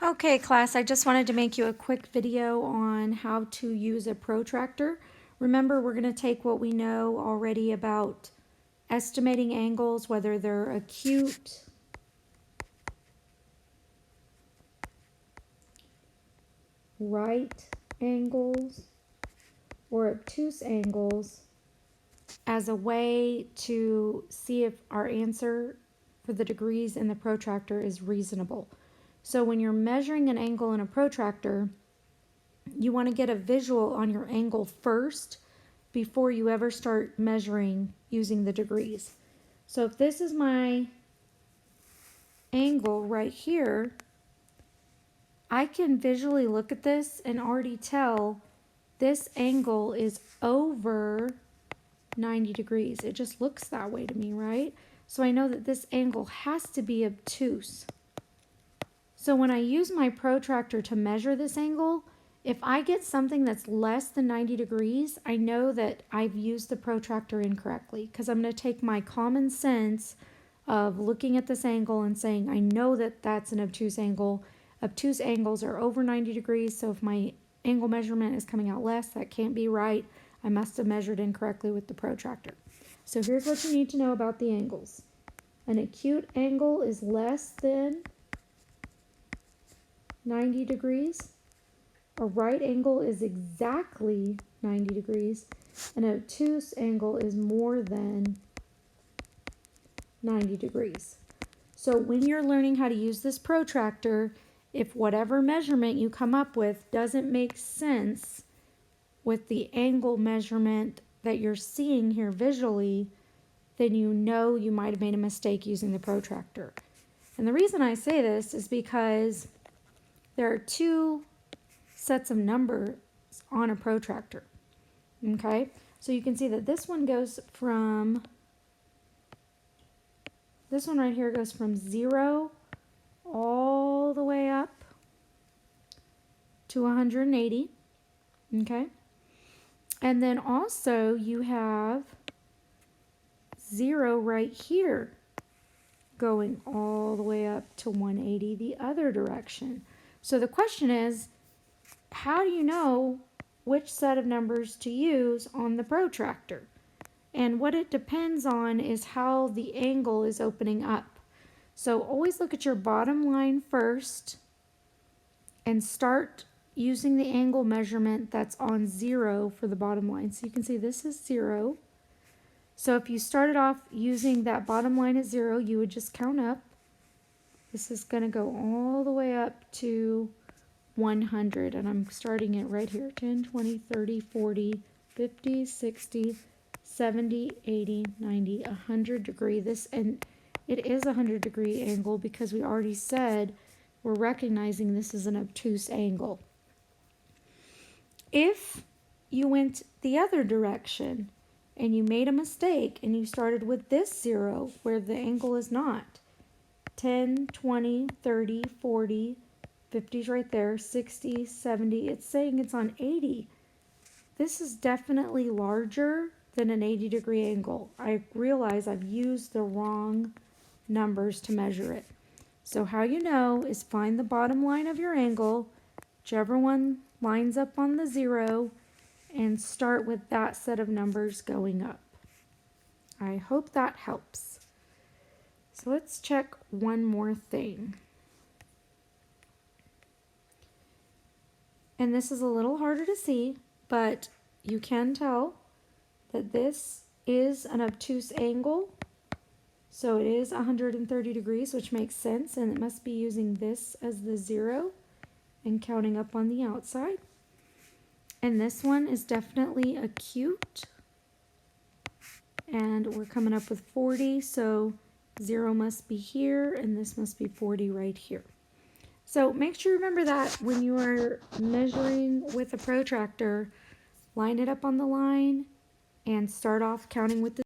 Okay, class, I just wanted to make you a quick video on how to use a protractor. Remember, we're going to take what we know already about estimating angles, whether they're acute, right angles, or obtuse angles, as a way to see if our answer for the degrees in the protractor is reasonable. So when you're measuring an angle in a protractor, you want to get a visual on your angle first before you ever start measuring using the degrees. So if this is my angle right here, I can visually look at this and already tell this angle is over 90 degrees. It just looks that way to me, right? So I know that this angle has to be obtuse. So when I use my protractor to measure this angle, if I get something that's less than 90 degrees, I know that I've used the protractor incorrectly, because I'm going to take my common sense of looking at this angle and saying, I know that that's an obtuse angle. Obtuse angles are over 90 degrees, so if my angle measurement is coming out less, that can't be right. I must have measured incorrectly with the protractor. So here's what you need to know about the angles. An acute angle is less than 90 degrees. A right angle is exactly 90 degrees. An obtuse angle is more than 90 degrees. So when you're learning how to use this protractor, if whatever measurement you come up with doesn't make sense with the angle measurement that you're seeing here visually, then you know you might have made a mistake using the protractor. And the reason I say this is because there are two sets of numbers on a protractor. Okay, so you can see that this one right here goes from 0 all the way up to 180. Okay, and then also you have 0 right here going all the way up to 180 the other direction. So the question is, how do you know which set of numbers to use on the protractor? And what it depends on is how the angle is opening up. So always look at your bottom line first and start using the angle measurement that's on 0 for the bottom line. So you can see this is 0. So if you started off using that bottom line at 0, you would just count up. This is going to go all the way up to 100, and I'm starting it right here. 10, 20, 30, 40, 50, 60, 70, 80, 90, 100 degree. And it is a 100 degree angle because we already said we're recognizing this is an obtuse angle. If you went the other direction and you made a mistake and you started with this 0 where the angle is not, 10, 20, 30, 40, 50's right there, 60, 70, it's saying it's on 80. This is definitely larger than an 80 degree angle. I realize I've used the wrong numbers to measure it. So how you know is find the bottom line of your angle, whichever one lines up on the 0, and start with that set of numbers going up. I hope that helps. So let's check one more thing. And this is a little harder to see, but you can tell that this is an obtuse angle. So it is 130 degrees, which makes sense, and it must be using this as the 0 and counting up on the outside. And this one is definitely acute. And we're coming up with 40, so 0 must be here, and this must be 40 right here. So make sure you remember that when you are measuring with a protractor, line it up on the line and start off counting with the